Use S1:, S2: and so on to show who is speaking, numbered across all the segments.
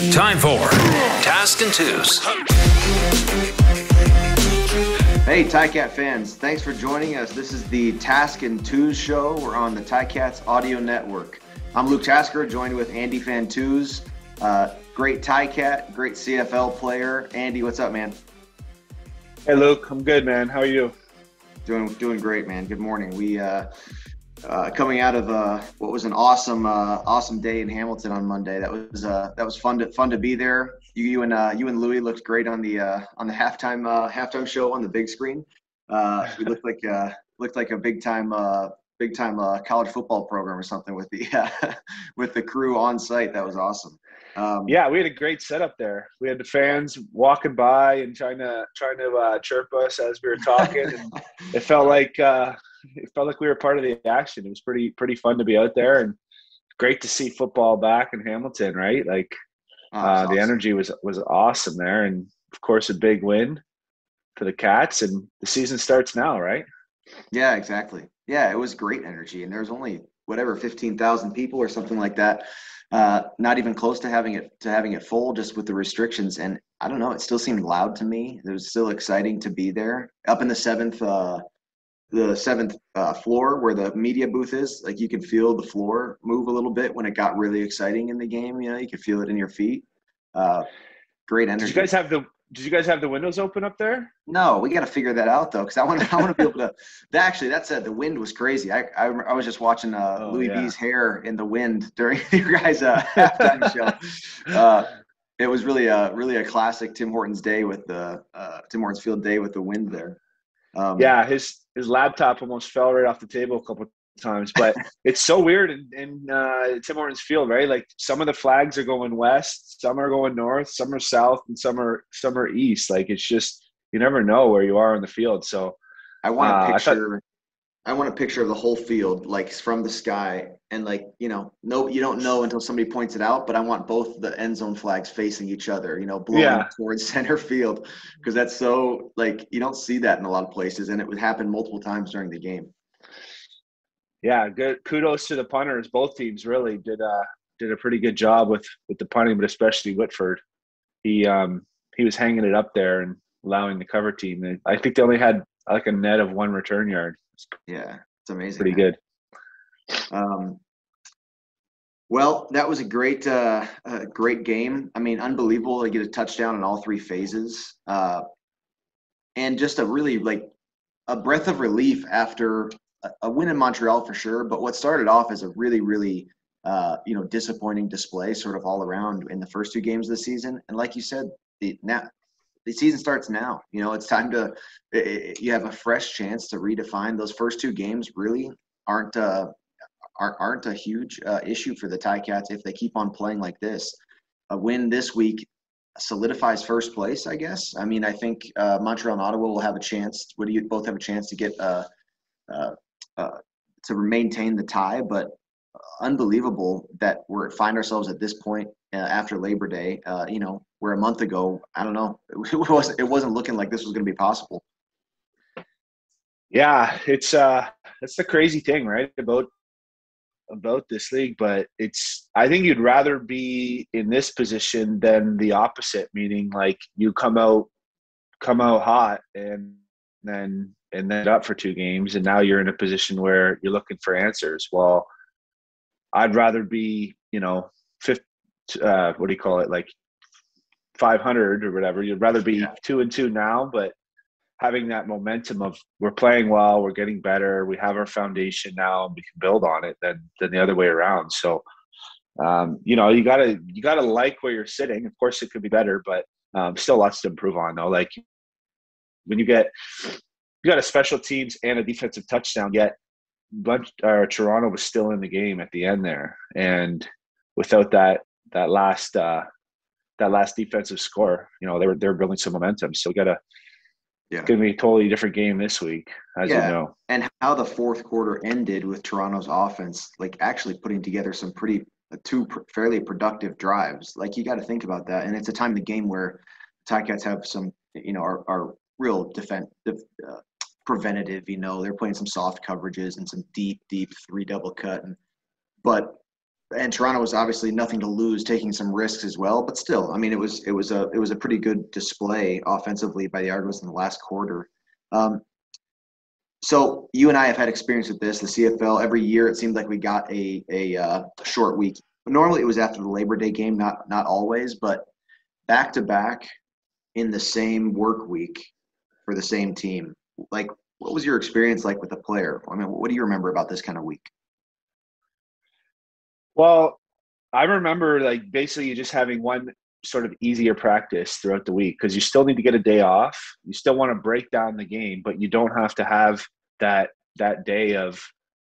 S1: Time for Task and Twos.
S2: Hey, Ticat fans, thanks for joining us. This is the Task and Twos show. We're on the Ticats audio network. I'm Luke Tasker, joined with Andy Fantuz, great Ticat, great CFL player. Andy, what's up, man?
S3: Hey, Luke. I'm good, man. How are you?
S2: Doing great, man. Good morning. We coming out of what was an awesome day in Hamilton on Monday. That was fun to be there. You and Louis looked great on the halftime show on the big screen. We looked like a big time college football program or something with the crew on site. That was awesome.
S3: Yeah, we had a great setup there. We had the fans walking by and trying to chirp us as we were talking, and it felt like we were part of the action. It was pretty fun to be out there, and great to see football back in Hamilton. Right, like
S2: awesome.
S3: The energy was awesome there, and of course a big win for the Cats, and the season starts now, right?
S2: Yeah, exactly. Yeah, it was great energy, and there's only 15,000 people or something like that. Not even close to having it full, just with the restrictions. And I don't know, it still seemed loud to me. It was still exciting to be there up in the seventh floor where the media booth is. Like, you could feel the floor move a little bit when it got really exciting in the game. You could feel it in your feet. Great energy.
S3: Did you guys have the windows open up there?
S2: No, we got to figure that out though, because I want to be able to. That said, the wind was crazy. I was just watching Louis V's hair in the wind during your guys' halftime show. It was really a classic Tim Hortons Field day with the wind there.
S3: Yeah, his laptop almost fell right off the table a couple of times, but it's so weird in Tim Hortons Field, right? Like, some of the flags are going west, some are going north, some are south, and some are east. Like, it's just, you never know where you are in the field. So
S2: I want a picture of the whole field, like from the sky, and no, you don't know until somebody points it out, but I want both the end zone flags facing each other, blowing towards center field, because that's so, like, you don't see that in a lot of places, and it would happen multiple times during the game.
S3: Yeah, good. Kudos to the punters. Both teams really did a pretty good job with the punting, but especially Whitford. He was hanging it up there and allowing the cover team. I think they only had like a net of one return yard.
S2: Yeah, it's amazing.
S3: Pretty good.
S2: Well, that was a great game. I mean, unbelievable to get a touchdown in all three phases, and just a really, a breath of relief after a win in Montreal for sure. But what started off as a really, really disappointing display sort of all around in the first two games of the season. And like you said, the season starts now. It's time you have a fresh chance to redefine. Those first two games really aren't a huge issue for the Ticats if they keep on playing like this. A win this week solidifies first place, I guess. I mean, I think Montreal and Ottawa will have a chance. Both have a chance to get to maintain the tie, but unbelievable that find ourselves at this point after Labor Day. Where a month ago, I don't know, it wasn't looking like this was going to be possible.
S3: Yeah, it's that's the crazy thing, right, about this league. But I think you'd rather be in this position than the opposite, meaning like you come out hot and then up for two games, and now you're in a position where you're looking for answers. Well, I'd rather be, fifth, what do you call it, like 500 or whatever. You'd rather be 2-2 now, but having that momentum of we're playing well, we're getting better, we have our foundation now, and we can build on it than the other way around. So, you gotta like where you're sitting. Of course, it could be better, but still lots to improve on, though. Like, when you got a special teams and a defensive touchdown, yet Toronto was still in the game at the end there, and without that last defensive score, they were building some momentum. So it's going to be a totally different game this week, as you know.
S2: And how the fourth quarter ended with Toronto's offense, like, actually putting together some two fairly productive drives. Like, you got to think about that. And it's a time in the game where Ticats have some, are real defensive, preventative. They're playing some soft coverages and some deep three double cut. But and Toronto was obviously nothing to lose, taking some risks as well. But still, I mean, it was a pretty good display offensively by the Argos in the last quarter. So you and I have had experience with this. The CFL, every year it seemed like we got a short week. But normally it was after the Labor Day game, not always, but back to back in the same work week for the same team. Like, what was your experience like with a player? I mean, what do you remember about this kind of week?
S3: Well, I remember like basically you just having one sort of easier practice throughout the week because you still need to get a day off. You still want to break down the game, but you don't have to have that day of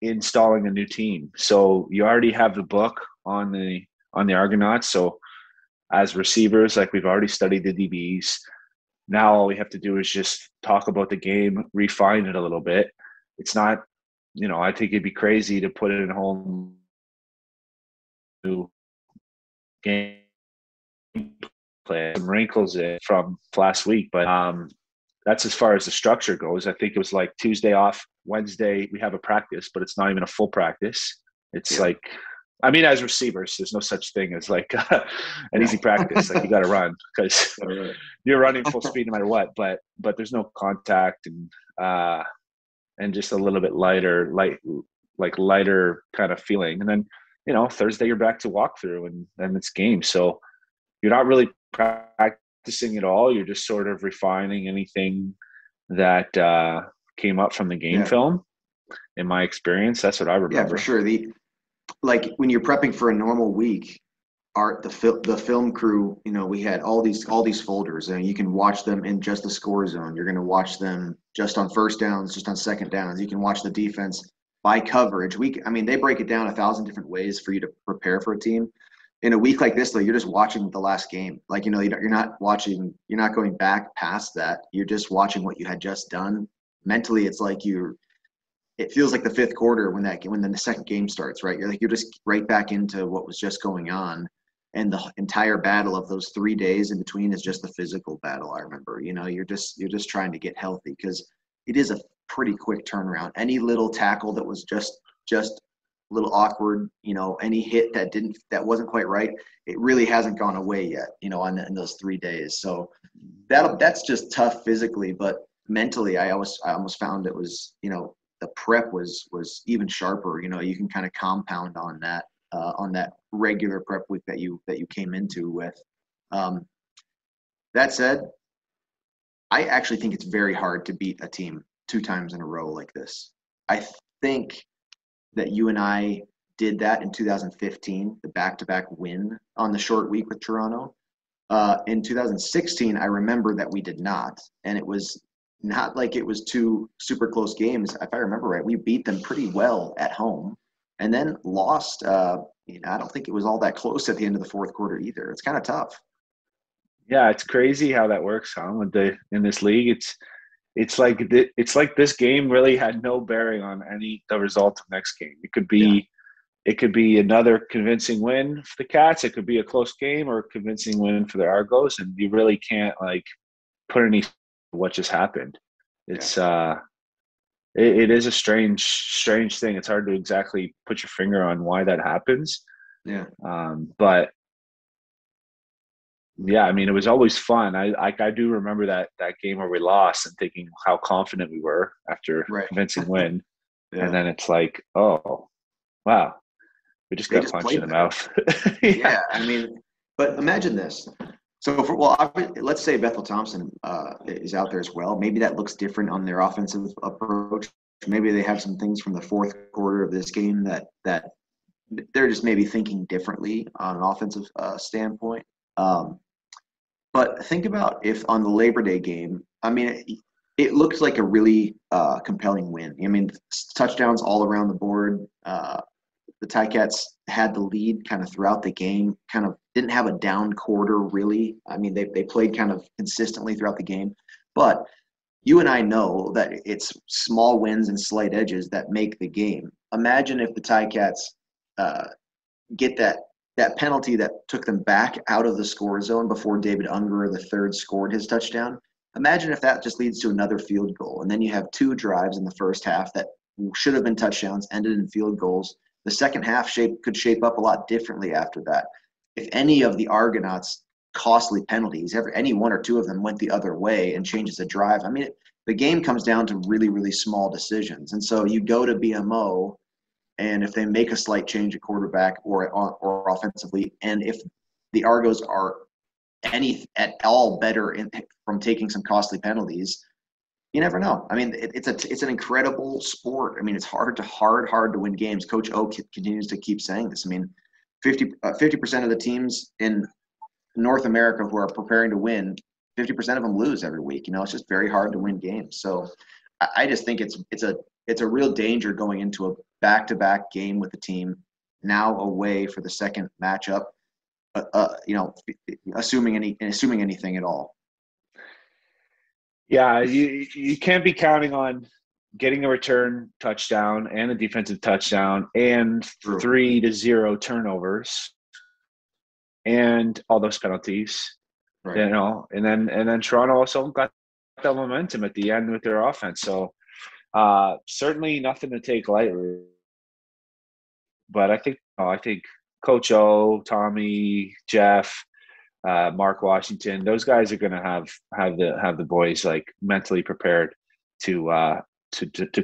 S3: installing a new team. So you already have the book on the Argonauts. So as receivers, like we've already studied the DBs. Now all we have to do is just talk about the game, refine it a little bit. It's not, I think it'd be crazy to put it in a whole new game play, some wrinkles in from last week, but that's as far as the structure goes. I think it was like Tuesday off, Wednesday we have a practice, but it's not even a full practice. It's like, I mean, as receivers, there's no such thing as like an easy practice. Like you got to run because you're running full speed no matter what. But there's no contact and just a little bit lighter kind of feeling. And then Thursday you're back to walkthrough and it's game. So you're not really practicing at all. You're just sort of refining anything that came up from the game film. In my experience, that's what I remember.
S2: Yeah, for sure. Like when you're prepping for a normal week, the film crew, we had all these folders, and you can watch them in just the score zone. You're going to watch them just on first downs, just on second downs. You can watch the defense by coverage. They break it down 1,000 different ways for you to prepare for a team. In a week like this, though, you're just watching the last game. Like, you're not going back past that. You're just watching what you had just done. Mentally, it's like it feels like the fifth quarter when the second game starts, right? You're just right back into what was just going on. And the entire battle of those 3 days in between is just the physical battle. I remember, you're just trying to get healthy because it is a pretty quick turnaround. Any little tackle that was just a little awkward, any hit that wasn't quite right, it really hasn't gone away yet, in those 3 days. So that's just tough physically, but mentally, I almost found it was, the prep was even sharper. You can kind of compound on that regular prep week that you came into with. That said, I actually think it's very hard to beat a team 2 times in a row like this. I think that you and I did that in 2015, the back-to-back win on the short week with Toronto. In 2016, I remember that we did not, and it was not like it was 2 super close games. If I remember right, we beat them pretty well at home and then lost. I don't think it was all that close at the end of the fourth quarter either. It's kind of tough.
S3: Yeah, it's crazy how that works, huh? In this league, it's like this game really had no bearing on the result of next game. It could be another convincing win for the Cats. It could be a close game or a convincing win for the Argos, and you really can't put any what just happened. It's it is a strange thing. It's hard to exactly put your finger on why that happens.
S2: Yeah.
S3: But yeah, it was always fun. I do remember that game where we lost and thinking how confident we were after a convincing win. Yeah. And then it's like, oh, wow, we just got punched in the mouth.
S2: Yeah. But imagine this. So, let's say Bethel Thompson is out there as well. Maybe that looks different on their offensive approach. Maybe they have some things from the fourth quarter of this game that they're just maybe thinking differently on an offensive standpoint. But think about if on the Labor Day game, it looked like a really compelling win. Touchdowns all around the board. The Ticats had the lead kind of throughout the game, kind of didn't have a down quarter really. They played kind of consistently throughout the game. But you and I know that it's small wins and slight edges that make the game. Imagine if the Ticats get that penalty that took them back out of the score zone before David Unger III scored his touchdown. Imagine if that just leads to another field goal. And then you have 2 drives in the first half that should have been touchdowns, ended in field goals. the second half could shape up a lot differently after that. If any of the Argonauts' costly penalties, any one or two of them went the other way and changes the drive, I mean, the game comes down to really, really small decisions. And so you go to BMO, and if they make a slight change at quarterback or offensively, and if the Argos are at all better from taking some costly penalties, you never know. I mean, it's an incredible sport. I mean, it's hard to win games. Coach O continues to keep saying this. I mean, 50% of the teams in North America who are preparing to win, 50% of them lose every week. You know, it's just very hard to win games. So I just think it's a real danger going into a back-to-back game with the team now away for the second matchup. You know, assuming anything at all.
S3: Yeah, you can't be counting on getting a return touchdown and a defensive touchdown and 3-0 turnovers and all those penalties. Right. You know, and then Toronto also got that momentum at the end with their offense. So certainly nothing to take lightly. But I think Coach O, Tommy, Jeff, Mark Washington, those guys are going to have the boys like mentally prepared to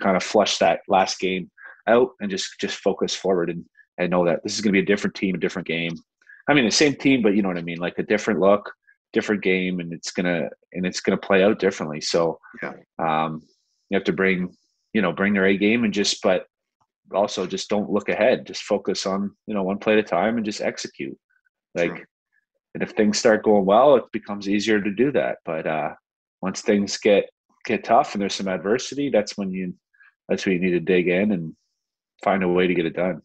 S3: kind of flush that last game out and just focus forward and know that this is going to be a different team, a different game. I mean, the same team, but you know what I mean, like a different look, different game, and it's gonna play out differently. So you have to bring their A game but also just don't look ahead. Just focus on, one play at a time and just execute. And if things start going well, it becomes easier to do that. But once things get tough and there's some adversity, that's when you need to dig in and find a way to get it done.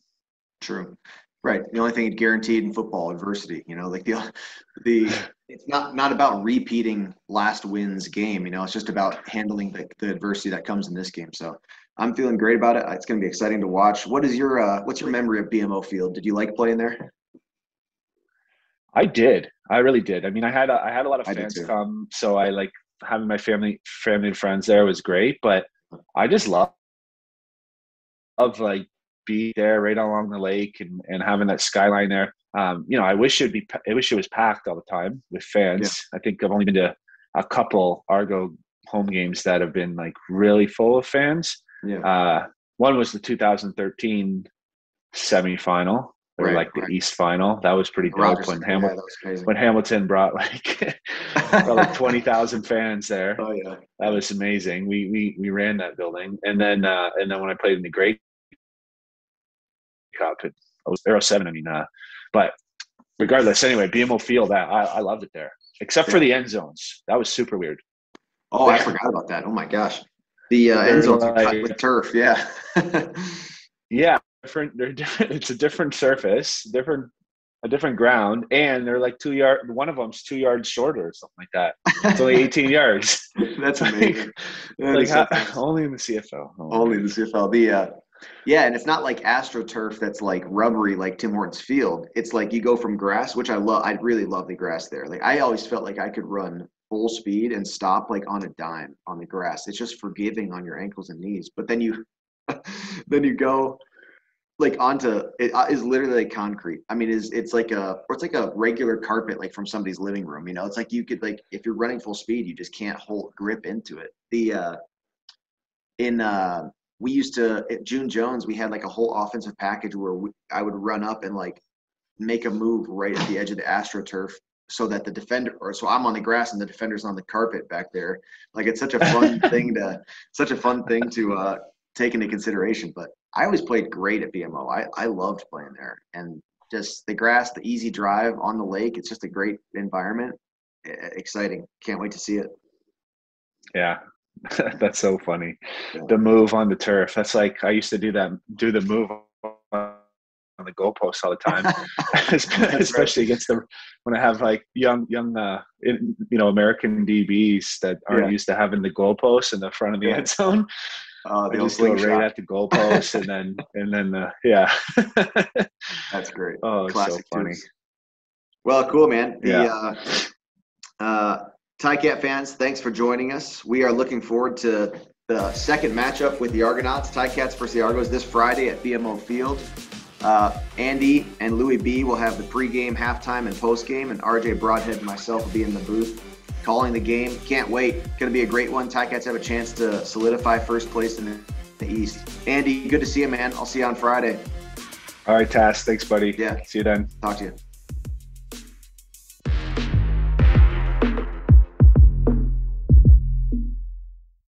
S2: True. Right. The only thing guaranteed in football, adversity. It's not about repeating last win's game. It's just about handling the adversity that comes in this game. So I'm feeling great about it. It's going to be exciting to watch. What's your memory of BMO Field? Did you like playing there?
S3: I did. I really did. I mean, I had a lot of fans come, so I like having my family and friends there was great. But I just love like be there right along the lake and having that skyline there. I wish it was packed all the time with fans. Yeah. I think I've only been to a couple Argo home games that have been like really full of fans. Yeah. One was the 2013 semifinal. Or the East final. That was pretty dope when Hamilton brought like 20,000 fans there. Oh yeah, that was amazing. We ran that building, and then when I played in the Grey Cup, it was 07. I mean, but regardless, anyway, BMO Field, I loved it there, except for the end zones. That was super weird.
S2: Oh, I forgot about that. Oh my gosh, the end zones are cut with turf. Yeah.
S3: Yeah. They're different. It's a different surface, a different ground, and they're like 2 yards. One of them's 2 yards shorter or something like that. It's only 18 yards.
S2: That's amazing.
S3: Only in the CFL.
S2: Only in the CFL. And it's not like AstroTurf that's like rubbery like Tim Hortons Field. It's like you go from grass, which I love. I really love the grass there. Like I always felt like I could run full speed and stop like on a dime on the grass. It's just forgiving on your ankles and knees. But then you go like onto it is literally like concrete. I mean, it's like a regular carpet like from somebody's living room. It's like you could like if you're running full speed, you just can't hold grip into it. We used to at June Jones, we had like a whole offensive package where I would run up and like make a move right at the edge of the AstroTurf so that the defender, so I'm on the grass and the defender's on the carpet back there. Like it's such a fun thing to take into consideration. But I always played great at BMO. I loved playing there, and just the grass, the easy drive on the lake. It's just a great environment. Exciting. Can't wait to see it.
S3: Yeah. That's so funny. Yeah. The move on the turf. That's like, I used to do the move on the goalpost all the time, especially against when I have like young, American DBs that aren't used to having the goalpost in the front of the end zone. I just go right at the goalpost and then
S2: That's great.
S3: Oh, it's
S2: classic,
S3: so funny.
S2: Well, cool, man. Ticat fans, thanks for joining us. We are looking forward to the second matchup with the Argonauts, Ticats versus the Argos, this Friday at BMO Field. Andy and Louis B will have the pregame, halftime, and postgame, and RJ Broadhead and myself will be in the booth calling the game. Can't wait. Going to be a great one. Ticats have a chance to solidify first place in the East. Andy, good to see you, man. I'll see you on Friday.
S3: All right, Tass. Thanks, buddy.
S2: Yeah.
S3: See you then.
S2: Talk to you.